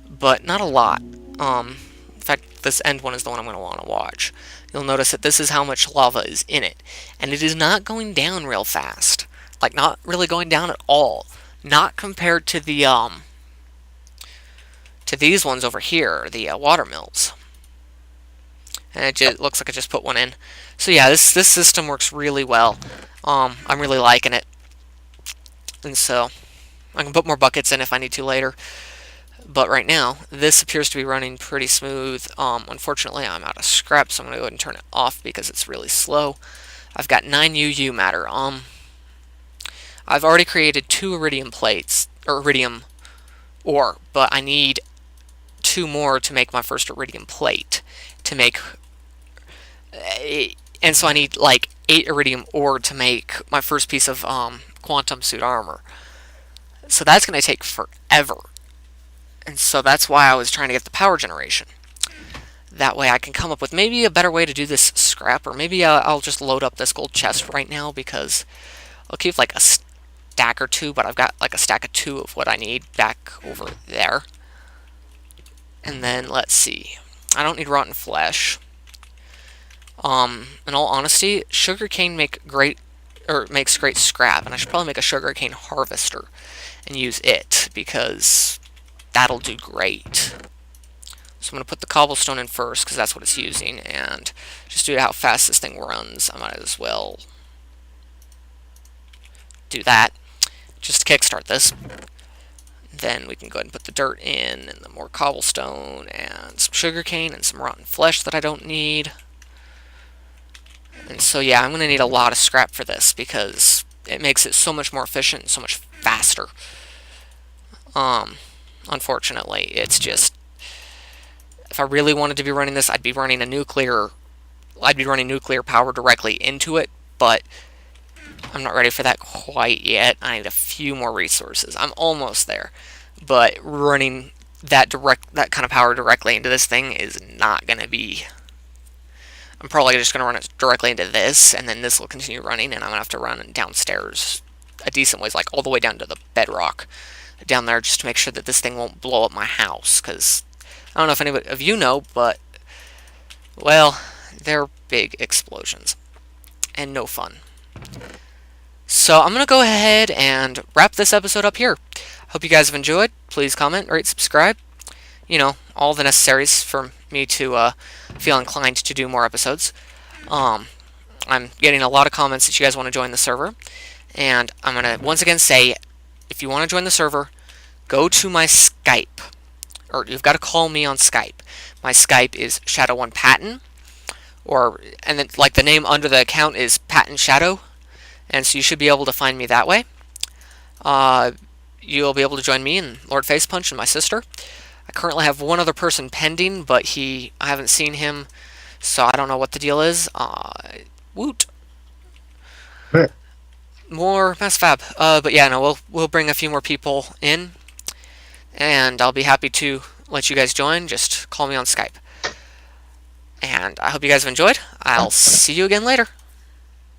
but not a lot. In fact, this end one is the one I'm going to want to watch. You'll notice that this is how much lava is in it, and it is not going down real fast. Like, not really going down at all. Not compared to the, to these ones over here, the water mills. And it just looks like I just put one in. So yeah, this system works really well. I'm really liking it. And so, I can put more buckets in if I need to later. But right now, this appears to be running pretty smooth. Unfortunately, I'm out of scrap, so I'm going to go ahead and turn it off because it's really slow. I've got 9 UU matter. I've already created 2 iridium plates, or iridium ore, but I need 2 more to make my first iridium plate. To make, and so I need like 8 iridium ore to make my first piece of quantum suit armor. So that's going to take forever. And so that's why I was trying to get the power generation. That way I can come up with maybe a better way to do this scrap, or maybe I'll just load up this gold chest right now because I'll keep like a stack or 2, but I've got like a stack of 2 of what I need back over there. And then let's see. I don't need rotten flesh. In all honesty, sugarcane makes great scrap, and I should probably make a sugarcane harvester and use it because that'll do great. So I'm going to put the cobblestone in first because that's what it's using, and just due to how fast this thing runs, I might as well do that just to kickstart this. Then we can go ahead and put the dirt in, and the more cobblestone, and some sugarcane, and some rotten flesh that I don't need. And so yeah, I'm going to need a lot of scrap for this because it makes it so much more efficient and so much faster. Unfortunately, it's just, if I really wanted to be running this, I'd be running nuclear power directly into it, but I'm not ready for that quite yet. I need a few more resources. I'm almost there, but running that kind of power directly into this thing is not going to be. I'm probably just going to run it directly into this, and then this will continue running, and I'm going to have to run downstairs a decent ways, like all the way down to the bedrock down there, just to make sure that this thing won't blow up my house, because I don't know if any of you know, but, well, they're big explosions, and no fun. So I'm going to go ahead and wrap this episode up here. Hope you guys have enjoyed. Please comment, rate, subscribe. You know, all the necessaries for me to feel inclined to do more episodes. I'm getting a lot of comments that you guys want to join the server. And I'm going to once again say, if you want to join the server, go to my Skype. Or you've got to call me on Skype. My Skype is Shadow1Patin. And then, like, the name under the account is Patin Shadow. And so you should be able to find me that way. You'll be able to join me and Lord Facepunch and my sister. I currently have one other person pending, but I haven't seen him, so I don't know what the deal is. Woot. More Mass Fab. But yeah, no, we'll bring a few more people in, and I'll be happy to let you guys join. Just call me on Skype. And I hope you guys have enjoyed. I'll see you again later.